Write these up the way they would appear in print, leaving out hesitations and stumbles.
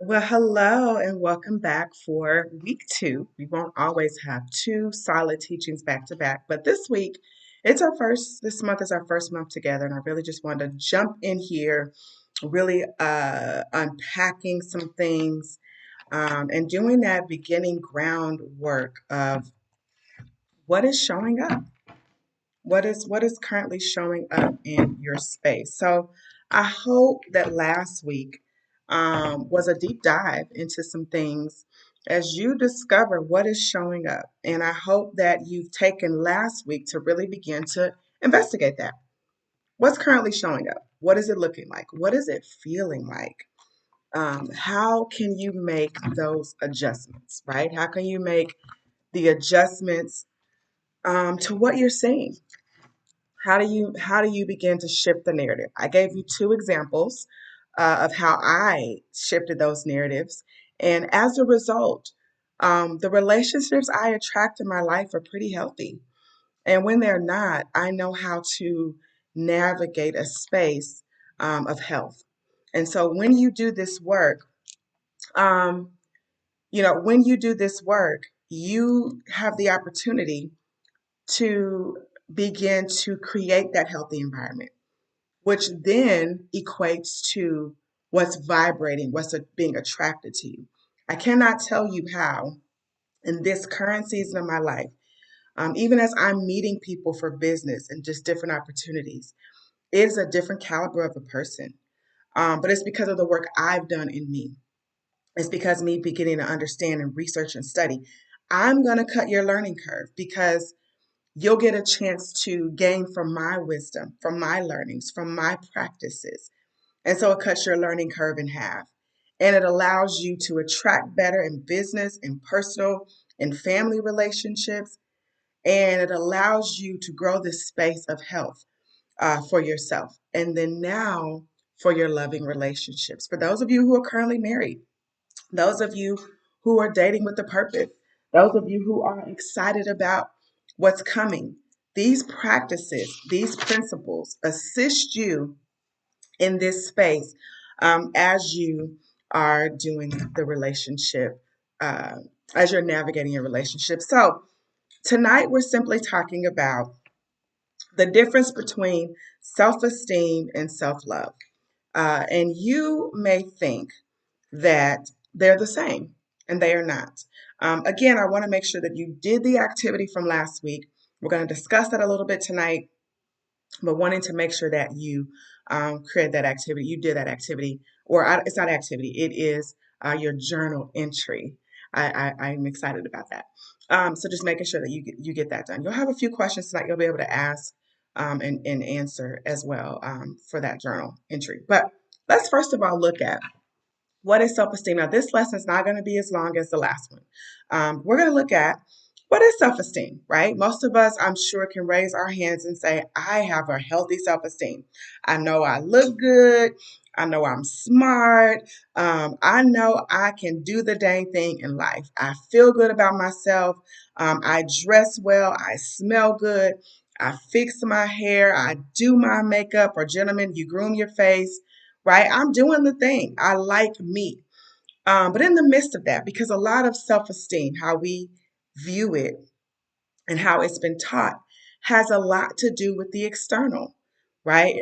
Well, hello and welcome back for week two. We won't always have two solid teachings back to back, but this month is our first month together, and I really just wanted to jump in here, really unpacking some things, and doing that beginning groundwork of what is showing up. What is currently showing up in your space. So I hope that last week was a deep dive into some things as you discover what is showing up. And I hope that you've taken last week to really begin to investigate that. What's currently showing up? What is it looking like? What is it feeling like? How can you make those adjustments, right? How can you make the adjustments to what you're seeing? How do you begin to shift the narrative? I gave you two examples of how I shifted those narratives, and as a result, the relationships I attract in my life are pretty healthy. And when they're not, I know how to navigate a space of health. And so when you do this work, um, when you do this work, you have the opportunity to begin to create that healthy environment, which then equates to what's vibrating, being attracted to you. I cannot tell you how, in this current season of my life, even as I'm meeting people for business and just different opportunities, it is a different caliber of a person. But it's because of the work I've done in me. It's because me beginning to understand and research and study. I'm going to cut your learning curve because you'll get a chance to gain from my wisdom, from my learnings, from my practices. And so it cuts your learning curve in half. And it allows you to attract better in business, in personal, and family relationships. And it allows you to grow this space of health for yourself. And then now for your loving relationships. For those of you who are currently married, those of you who are dating with a purpose, those of you who are excited about what's coming, these practices, these principles assist you in this space as you are doing the relationship, uh, as you're navigating your relationship. So, tonight we're simply talking about the difference between self esteem and self love. And you may think that they're the same, and they are not. Again, I want to make sure that you did the activity from last week. We're going to discuss that a little bit tonight, but wanting to make sure that you create that activity, you did that activity, or it's not activity, it is your journal entry. I'm excited about that. So just making sure that you get that done. You'll have a few questions tonight you'll be able to ask and answer as well for that journal entry. But let's first of all look at what is self esteem? Now, this lesson is not going to be as long as the last one. We're going to look at what is self esteem, right? Most of us, I'm sure, can raise our hands and say, I have a healthy self esteem. I know I look good. I know I'm smart. I know I can do the dang thing in life. I feel good about myself. I dress well. I smell good. I fix my hair. I do my makeup. Or, gentlemen, you groom your face, right? I'm doing the thing. I like me. But in the midst of that, because a lot of self esteem, how we view it and how it's been taught, has a lot to do with the external, right?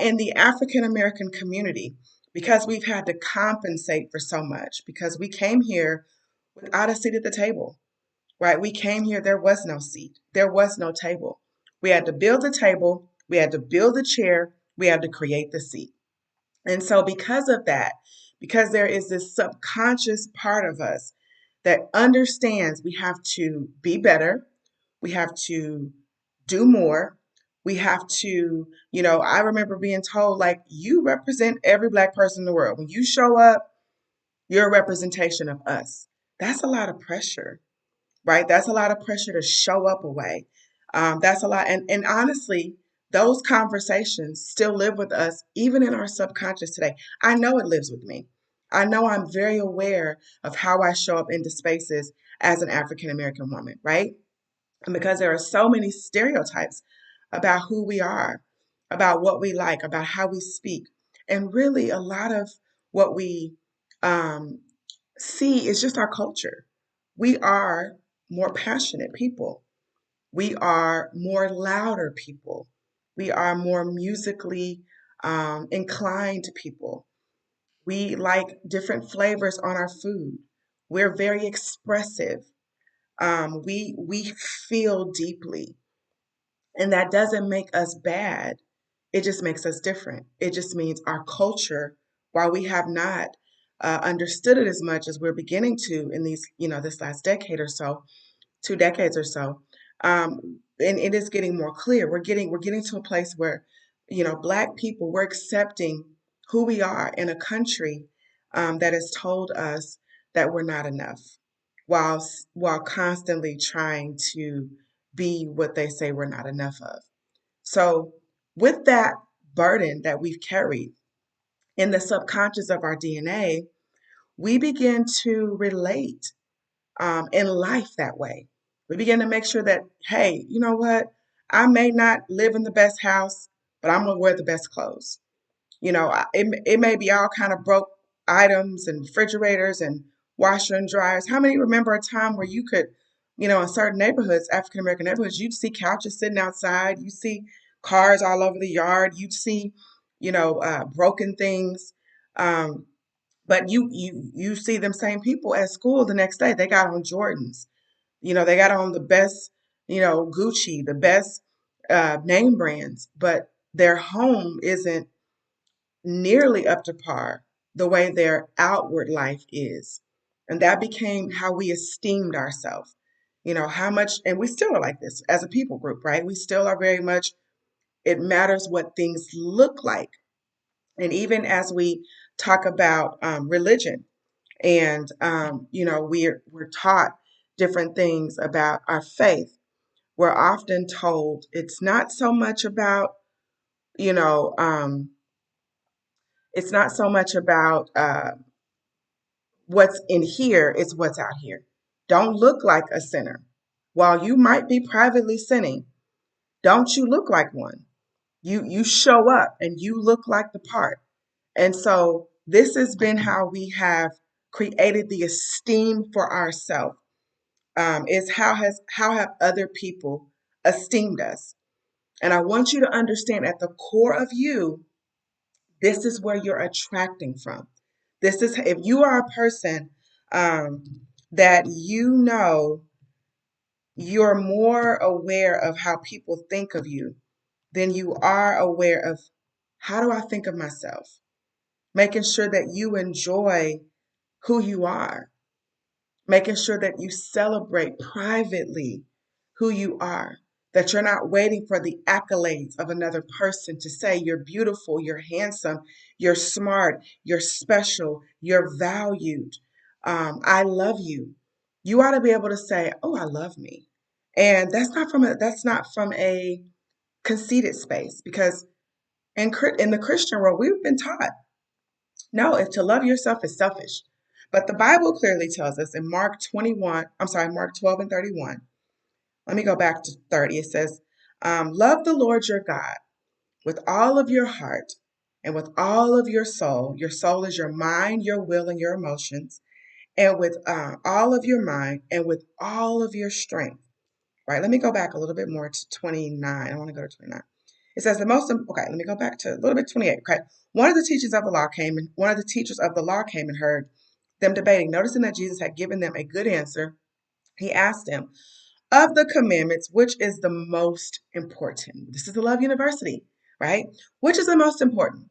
In the African American community, because we've had to compensate for so much, because we came here without a seat at the table, right? We came here, there was no seat, there was no table. We had to build a table, we had to build a chair, we had to create the seat. And so, because of that, because there is this subconscious part of us that understands we have to be better, we have to do more, we have to, I remember being told, like, you represent every Black person in the world. When you show up, you're a representation of us. That's a lot of pressure, right? That's a lot of pressure to show up a way. That's a lot. And honestly, those conversations still live with us, even in our subconscious today. I know it lives with me. I know I'm very aware of how I show up into spaces as an African American woman, right? And because there are so many stereotypes about who we are, about what we like, about how we speak, and really a lot of what we Um, C is just our culture. We are more passionate people. We are more louder people. We are more musically inclined people. We like different flavors on our food. We're very expressive. We feel deeply, and that doesn't make us bad. It just makes us different. It just means our culture, while we have not understood it as much as we're beginning to in these, this last decade or so, 2 decades or so, and it is getting more clear. We're getting to a place where, Black people, we're accepting who we are in a country that has told us that we're not enough, while constantly trying to be what they say we're not enough of. So, with that burden that we've carried in the subconscious of our DNA, we begin to relate in life that way. We begin to make sure that, hey, you know what? I may not live in the best house, but I'm gonna wear the best clothes. It may be all kind of broke items and refrigerators and washer and dryers. How many remember a time where you could, in certain neighborhoods, African American neighborhoods, you'd see couches sitting outside, you see cars all over the yard, you'd see, broken things. Um, but you see them same people at school the next day. They got on Jordans. They got on the best, Gucci, the best name brands, but their home isn't nearly up to par the way their outward life is. And that became how we esteemed ourselves. How much, and we still are like this as a people group, right? We still are very much, it matters what things look like. And even as we talk about religion, and we're taught different things about our faith, we're often told it's not so much about, you know, it's not so much about what's in here, it's what's out here. Don't look like a sinner. While you might be privately sinning, don't you look like one. You show up and you look like the part. And so this has been how we have created the esteem for ourselves. Is how have other people esteemed us? And I want you to understand at the core of you, this is where you're attracting from. This is if you are a person um, that you're more aware of how people think of you than you are aware of how do I think of myself? Making sure that you enjoy who you are, making sure that you celebrate privately who you are, that you're not waiting for the accolades of another person to say you're beautiful, you're handsome, you're smart, you're special, you're valued. I love you. You ought to be able to say, "Oh, I love me," and that's not from a conceited space because in the Christian world we've been taught no, if to love yourself is selfish. But the Bible clearly tells us in Mark 12 and 31. Let me go back to 30. It says, love the Lord your God with all of your heart and with all of your soul. Your soul is your mind, your will, and your emotions. And with all of your mind and with all of your strength. Right? Let me go back a little bit more to 29. I want to go to 29. It says okay, let me go back to a little bit 28. Okay. One of the teachers of the law came and heard them debating. Noticing that Jesus had given them a good answer, he asked them, of the commandments, which is the most important? This is the Love University, right? Which is the most important?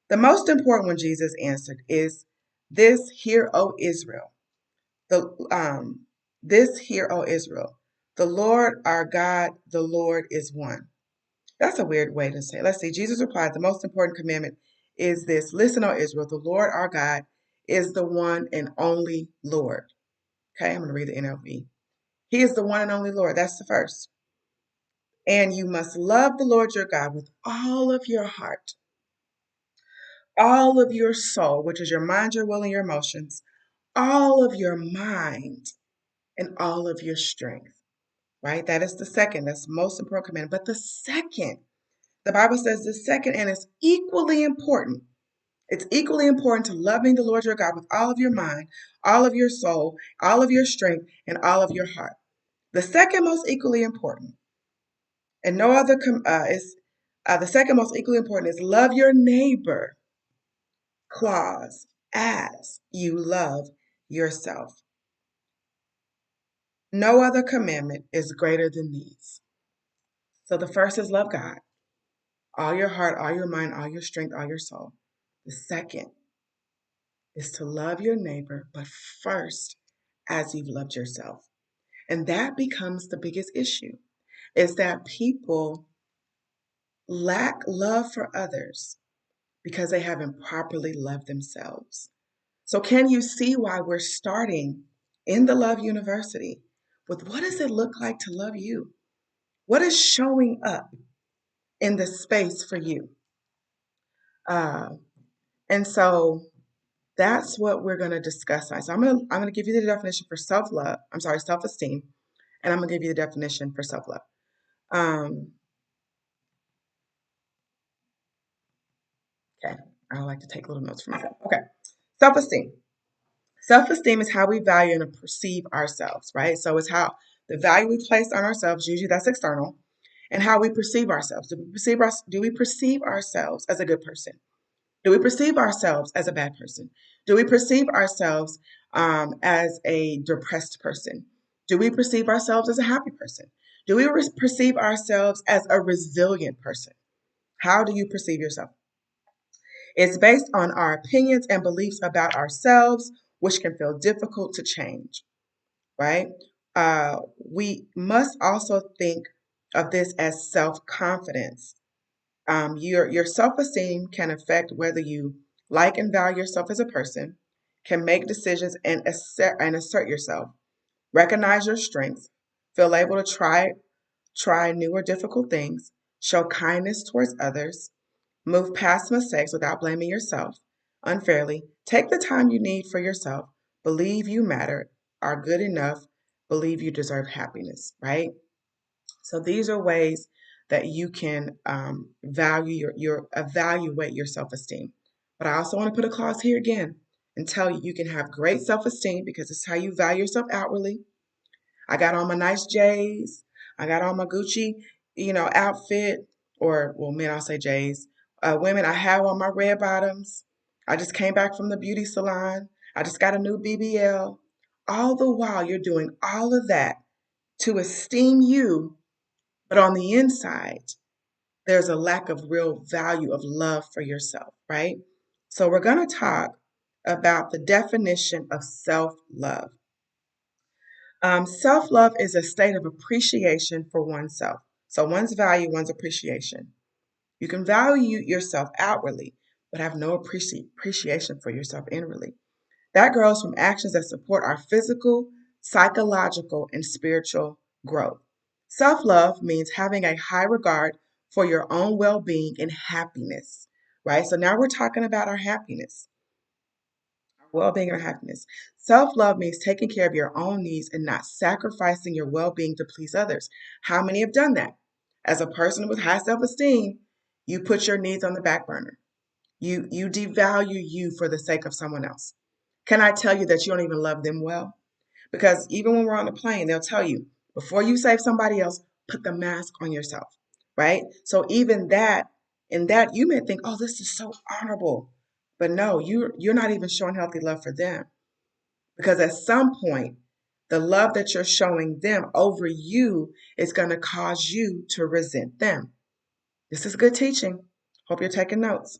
The most important one, Jesus answered, is this hear, O Israel. The This hear, O Israel. The Lord our God, the Lord is one. That's a weird way to say it. Let's see. Jesus replied, the most important commandment is this. Listen, O Israel, the Lord our God is the one and only Lord. Okay, I'm going to read the NLV. He is the one and only Lord. That's the first. And you must love the Lord your God with all of your heart, all of your soul, which is your mind, your will, and your emotions, all of your mind, and all of your strength. Right? That is the second. That's the most important commandment. But the Bible says the second and is equally important It's equally important to loving the Lord your God with all of your mind, all of your soul, all of your strength, and all of your heart. The second most equally important, and no other is the second most equally important is love your neighbor, clause, as you love yourself. No other commandment is greater than these. So the first is love God, all your heart, all your mind, all your strength, all your soul. The second is to love your neighbor, but first as you've loved yourself. And that becomes the biggest issue, is that people lack love for others because they haven't properly loved themselves. So can you see why we're starting in the Love University with what does it look like to love you? What is showing up in the space for you? Uh, and so that's what we're going to discuss tonight. So I'm gonna give you the definition for self-love. I'm sorry, self-esteem, and I'm gonna give you the definition for self-love. Um, okay, I like to take little notes for myself. Okay, self-esteem. Self-esteem is how we value and perceive ourselves, right? So it's how the value we place on ourselves, usually that's external, and how we perceive ourselves. Do we perceive ourselves as a good person? Do we perceive ourselves as a bad person? Do we perceive ourselves as a depressed person? Do we perceive ourselves as a happy person? Do we perceive ourselves as a resilient person? How do you perceive yourself? It's based on our opinions and beliefs about ourselves, which can feel difficult to change, right? We must also think of this as self confidence. Your self esteem can affect whether you like and value yourself as a person, can make decisions and assert yourself, recognize your strengths, feel able to try new or difficult things, show kindness towards others, move past mistakes without blaming yourself unfairly, take the time you need for yourself, believe you matter, are good enough, believe you deserve happiness, right? So these are ways that you can value your evaluate your self-esteem. But I also want to put a clause here again and tell you you can have great self-esteem because it's how you value yourself outwardly. I got on my nice J's. I got on my Gucci, outfit. Or, well, men, I'll say J's. Women, I have on my red bottoms. I just came back from the beauty salon. I just got a new BBL. All the while, you're doing all of that to esteem you, but on the inside, there's a lack of real value of love for yourself, right? So, we're going to talk about the definition of self love. Self love is a state of appreciation for oneself. So, one's value, one's appreciation. You can value yourself outwardly, but have no appreciation for yourself inwardly. That grows from actions that support our physical, psychological, and spiritual growth. Self love means having a high regard for your own well being and happiness, right? So, now we're talking about our happiness, well being or happiness. Self love means taking care of your own needs and not sacrificing your well being to please others. How many have done that? As a person with high self esteem, you put your needs on the back burner. You devalue you for the sake of someone else. Can I tell you that you don't even love them well? Because even when we're on the plane, they'll tell you before you save somebody else, put the mask on yourself, right? So even that, in that, you may think, oh, this is so honorable. But no, you're not even showing healthy love for them. Because at some point, the love that you're showing them over you is going to cause you to resent them. This is good teaching. Hope you're taking notes.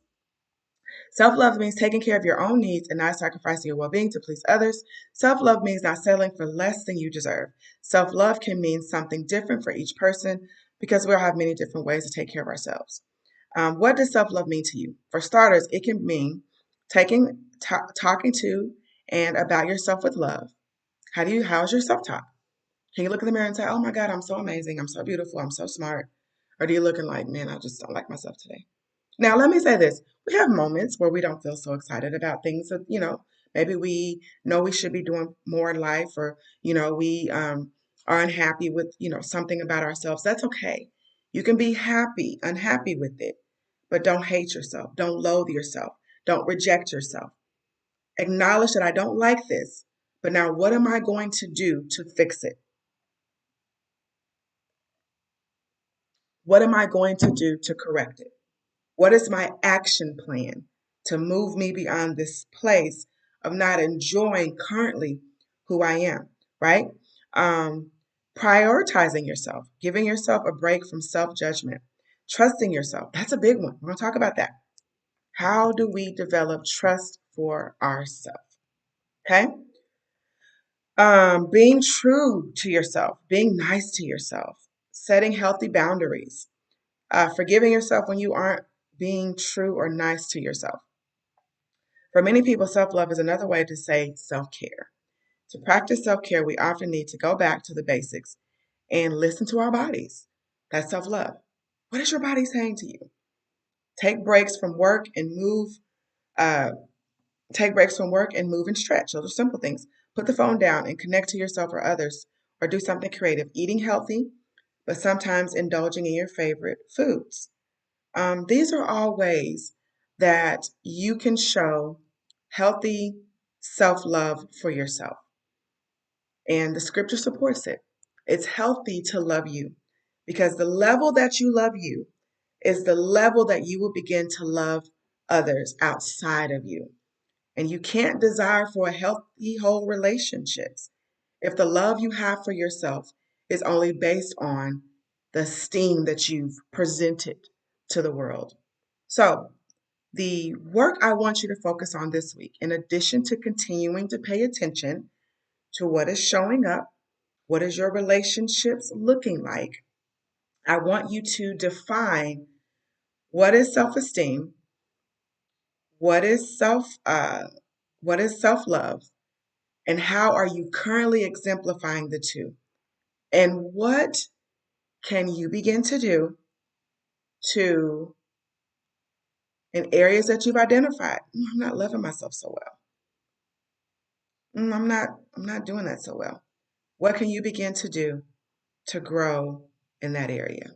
Self love means taking care of your own needs and not sacrificing your well being to please others. Self love means not settling for less than you deserve. Self love can mean something different for each person because we all have many different ways to take care of ourselves. What does self love mean to you? For starters, it can mean talking to and about yourself with love. How's your self talk? Can you look in the mirror and say, oh my God, I'm so amazing, I'm so beautiful, I'm so smart? Or do you looking like, man, I just don't like myself today? Now, let me say this. We have moments where we don't feel so excited about things that, maybe we know we should be doing more in life, or, we are unhappy with, something about ourselves. That's okay. You can be unhappy with it, but don't hate yourself. Don't loathe yourself. Don't reject yourself. Acknowledge that I don't like this, but now what am I going to do to fix it? What am I going to do to correct it? What is my action plan to move me beyond this place of not enjoying currently who I am, right? Um, Prioritizing yourself, giving yourself a break from self judgment, trusting yourself. That's a big one. We're going to talk about that. How do we develop trust for ourselves? Okay. Being true to yourself, being nice to yourself, setting healthy boundaries, forgiving yourself when you aren't being true or nice to yourself. For many people, self love is another way to say self care. To practice self care, we often need to go back to the basics and listen to our bodies. That's self love. What is your body saying to you? Take breaks from work and move. Uh, Take breaks from work and move and stretch. Those are simple things. Put the phone down and connect to yourself or others, or do something creative. Eating healthy, but sometimes indulging in your favorite foods. These are all ways that you can show healthy self love for yourself. And the scripture supports it. It's healthy to love you because the level that you love you is the level that you will begin to love others outside of you. And you can't desire for a healthy, whole relationships if the love you have for yourself is only based on the esteem that you've presented to the world. So, the work I want you to focus on this week, in addition to continuing to pay attention to what is showing up, what is your relationships looking like, I want you to define what is self-esteem, what is self-love, and how are you currently exemplifying the two? And what can you begin to do to, in areas that you've identified, I'm not loving myself so well. I'm not doing that so well. What can you begin to do to grow in that area?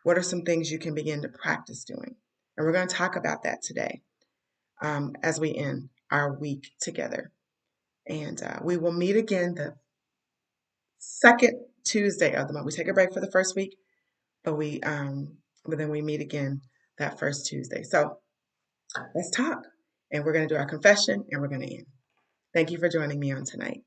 What are some things you can begin to practice doing? And we're going to talk about that today as we end our week together. And we will meet again the second Tuesday of the month. We take a break for the first week, but but then we meet again that first Tuesday. So let's talk. And we're going to do our confession and we're going to end. Thank you for joining me on tonight.